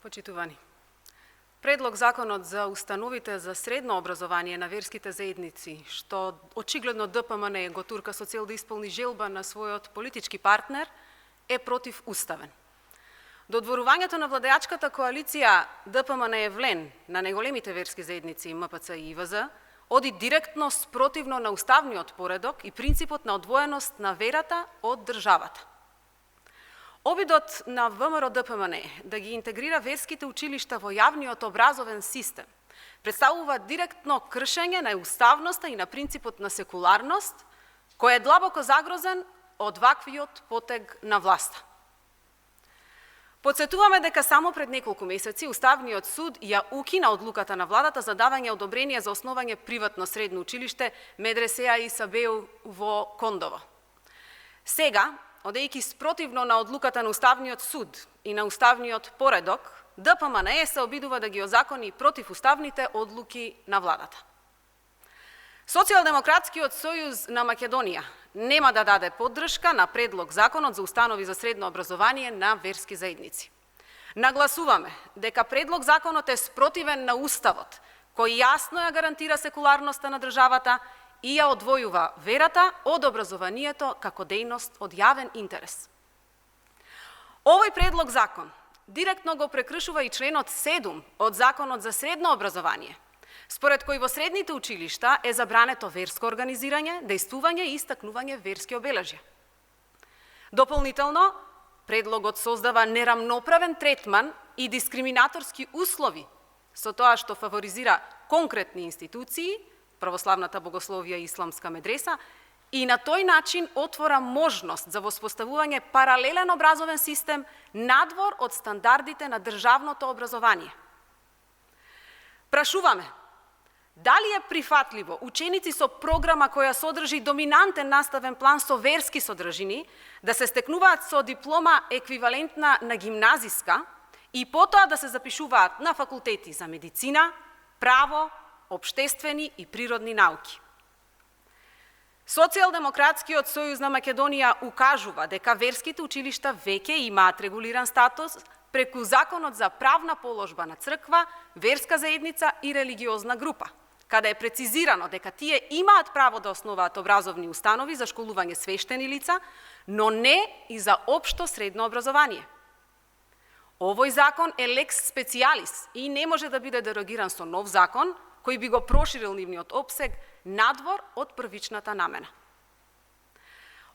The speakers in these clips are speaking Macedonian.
Почитувани, Предлог законот за установите за средно образование на верските заедници, што очигледно ДПМН го турка со цел да исполни желба на својот политички партнер, е противуставен. Додворувањето на владеачката коалиција ДПМН Евлен на најголемите верски заедници МПЦ и ИВЗ оди директно спротивно на уставниот поредок и принципот на одвоеност на верата од државата. Обидот на ВМРО ДПМН да ги интегрира верските училишта во јавниот образовен систем представува директно кршење на уставноста и на принципот на секуларност, кој е длабоко загрозен од ваквиот потег на власта. Подсетуваме дека само пред неколку месеци Уставниот суд ја укина одлуката на владата за давање одобрение за основање приватно средно училиште Медресеа Иса Беу во Кондово. Сега, одејќи спротивно на одлуката на Уставниот суд и на уставниот поредок, ДПМН се обидува да ги озакони противуставните одлуки на владата. Социјалдемократскиот сојуз на Македонија нема да даде поддршка на предлог законот за установи за средно образование на верски заедници. Нагласуваме дека предлог законот е спротивен на уставот, кој јасно ја гарантира секуларноста на државата и ја одвојува верата од образованието како дејност од јавен интерес. Овој предлог закон директно го прекршува и членот 7 од Законот за средно образование, според кој во средните училишта е забрането верско организирање, дејствување и истакнување верски обележја. Дополнително, предлогот создава нерамноправен третман и дискриминаторски услови со тоа што фаворизира конкретни институции, православната богословија и исламска медреса, и на тој начин отвора можност за воспоставување паралелен образовен систем надвор од стандардите на државното образование. Прашуваме, дали е прифатливо ученици со програма која содржи доминантен наставен план со верски содржини да се стекнуваат со диплома еквивалентна на гимназиска и потоа да се запишуваат на факултети за медицина, право, општествени и природни науки. Социјалдемократскиот сојуз на Македонија укажува дека верските училишта веќе имаат регулиран статус преку Законот за правна положба на црква, верска заедница и религиозна група, каде е прецизирано дека тие имаат право да основаат образовни установи за школување свештени лица, но не и за општо средно образование. Овој закон е лекс специјалис и не може да биде дерогиран со нов закон, кој би го проширил нивниот опсег надвор од првичната намена.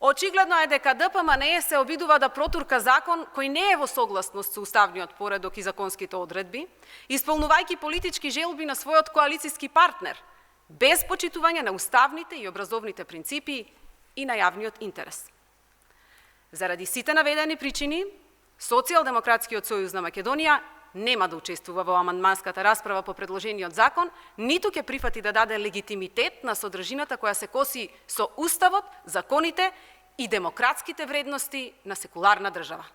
Очигледно е дека ДПМН се обидува да протурка закон кој не е во согласност со уставниот поредок и законските одредби, исполнувајќи политички желби на својот коалициски партнер, без почитување на уставните и образовните принципи и на јавниот интерес. Заради сите наведени причини, Социјалдемократскиот сојуз на Македонија нема да учествува во амандманската расправа по предложениот закон, ниту ќе прифати да даде легитимитет на содржината која се коси со уставот, законите и демократските вредности на секуларна држава.